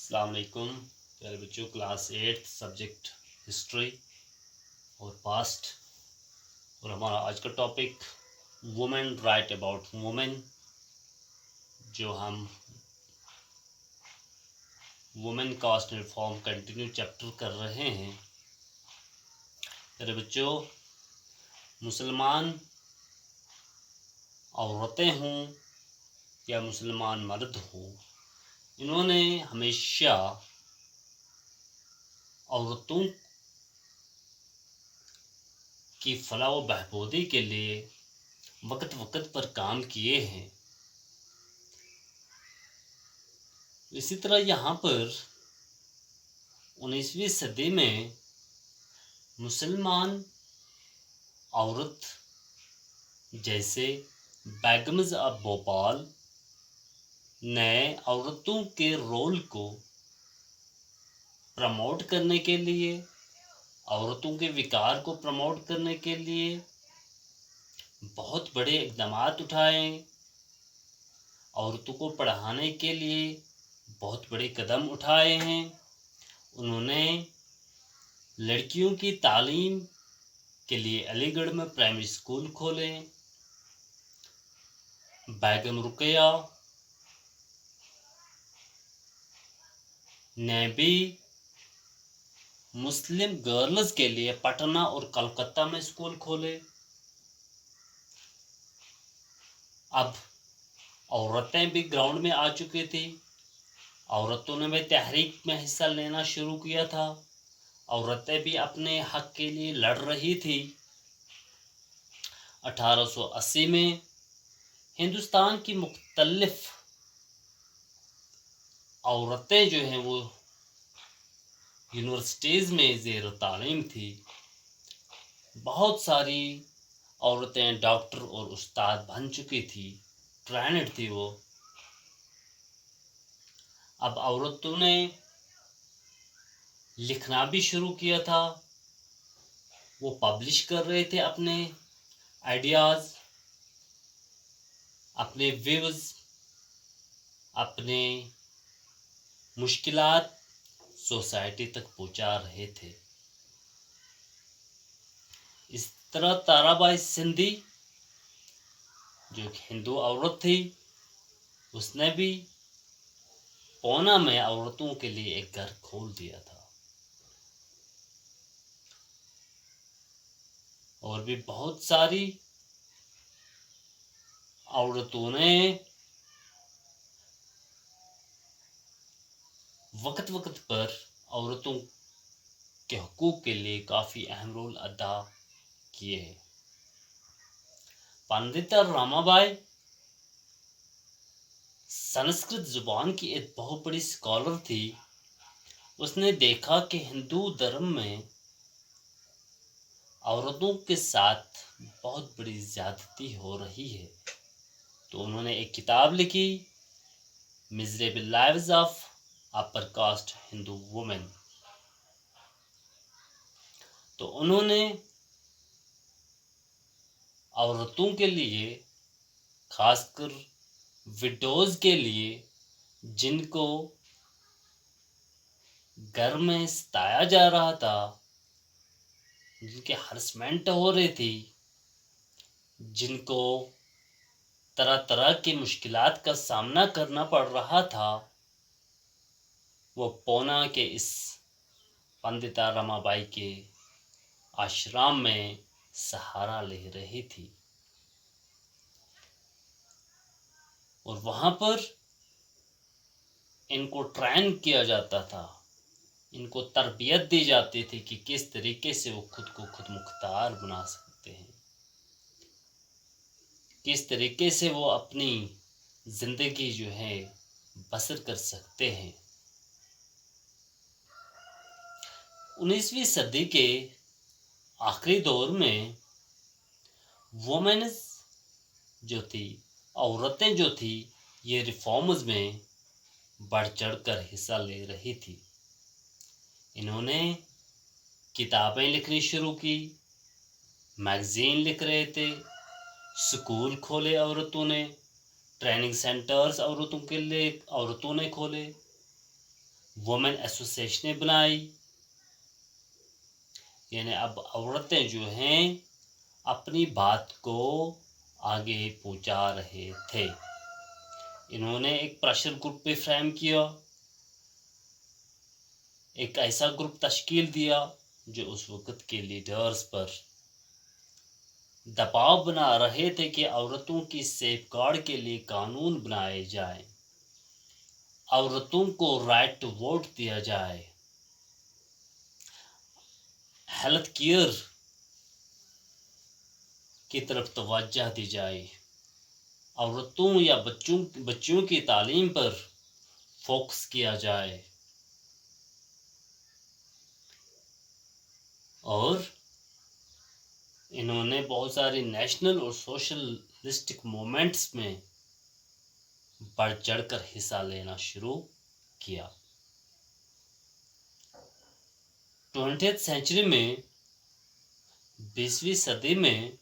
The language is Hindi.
अस्सलाम वालेकुम प्यारे बच्चों। क्लास 8 सब्जेक्ट हिस्ट्री और पास्ट। और हमारा आज का topic women right about women, जो हम women caste reform continue chapter कर रहे हैं। प्यारे बच्चों, मुसलमान औरतें हों या मुसलमान मर्द हों, इन्होंने हमेशा औरतों की फलाह व बहबूदी के लिए वक्त वक्त पर काम किए हैं। इसी तरह यहाँ पर 19वीं सदी में मुसलमान औरत जैसे बेगम्स ऑफ भोपाल ने औरतों के रोल को प्रमोट करने के लिए, औरतों के विकार को प्रमोट करने के लिए बहुत बड़े इक़दाम उठाए। औरतों को पढ़ाने के लिए बहुत बड़े कदम उठाए हैं। उन्होंने लड़कियों की तालीम के लिए अलीगढ़ में प्राइमरी स्कूल खोले। बेगम रुकैया ने भी मुस्लिम गर्ल्स के लिए पटना और कलकत्ता में स्कूल खोले। अब औरतें भी ग्राउंड में आ चुकी थी। औरतों ने भी तहरीक में हिस्सा लेना शुरू किया था। औरतें भी अपने हक के लिए लड़ रही थी। 1880 में हिंदुस्तान की मुख्तलिफ औरतें जो हैं वो यूनिवर्सिटीज़ में ज़ेर तालीम थी। बहुत सारी औरतें डॉक्टर और उस्ताद बन चुकी थी, ट्रेंड थी वो। अब औरतों ने लिखना भी शुरू किया था। वो पब्लिश कर रहे थे अपने आइडियाज़, अपने व्यूज़, अपने मुश्किलात सोसाइटी तक पहुंचा रहे थे। इस तरह ताराबाई सिंधी, जो एक हिंदू औरत थी, उसने भी पूना में औरतों के लिए एक घर खोल दिया था। और भी बहुत सारी औरतों ने वक्त वक्त पर औरतों के हकूक़ के लिए काफ़ी अहम रोल अदा किए हैं। पंडिता रमाबाई संस्कृत जुबान की एक बहुत बड़ी स्कॉलर थी। उसने देखा कि हिंदू धर्म में औरतों के साथ बहुत बड़ी ज़्यादती हो रही है। तो उन्होंने एक किताब लिखी, miserable lives of upper caste Hindu women. तो उन्होंने औरतों के लिए, खासकर विडोज के लिए, जिनको घर में सताया जा रहा था, जिनके हरसमेंट हो रही थी, जिनको तरह तरह की मुश्किलात का सामना करना पड़ रहा था, वो पूना के इस पंडिता रमाबाई के आश्रम में सहारा ले रही थी। और वहाँ पर इनको ट्रेन किया जाता था, इनको तरबियत दी जाती थी कि किस तरीके से वो खुद को खुद मुख्तार बना सकते हैं, किस तरीके से वो अपनी ज़िंदगी जो है बसर कर सकते हैं। 19वीं सदी के आखिरी दौर में वुमेन्स जो थी, औरतें जो थी, ये रिफॉर्म्स में बढ़ चढ़कर हिस्सा ले रही थी। इन्होंने किताबें लिखनी शुरू की, मैगज़ीन लिख रहे थे, स्कूल खोले औरतों ने, ट्रेनिंग सेंटर्स औरतों के लिए औरतों ने खोले। वुमेन एसोसिएशनें बनाई, यानी अब औरतें जो हैं अपनी बात को आगे पहुंचा रहे थे। इन्होंने एक प्रेशर ग्रुप भी फ्रेम किया, एक ऐसा ग्रुप तश्कील दिया जो उस वक्त के लीडर्स पर दबाव बना रहे थे कि औरतों की सेफगार्ड के लिए कानून बनाए जाएं, औरतों को राइट टू वोट दिया जाए, हेल्थ केयर की तरफ तवज्जो दी जाए, औरतों या बच्चों की तालीम पर फोकस किया जाए और इन्होंने बहुत सारी नेशनल और सोशलिस्टिक मूवमेंट्स में बढ़ चढ़कर हिस्सा लेना शुरू किया। 20th सेंचुरी में 20वीं सदी में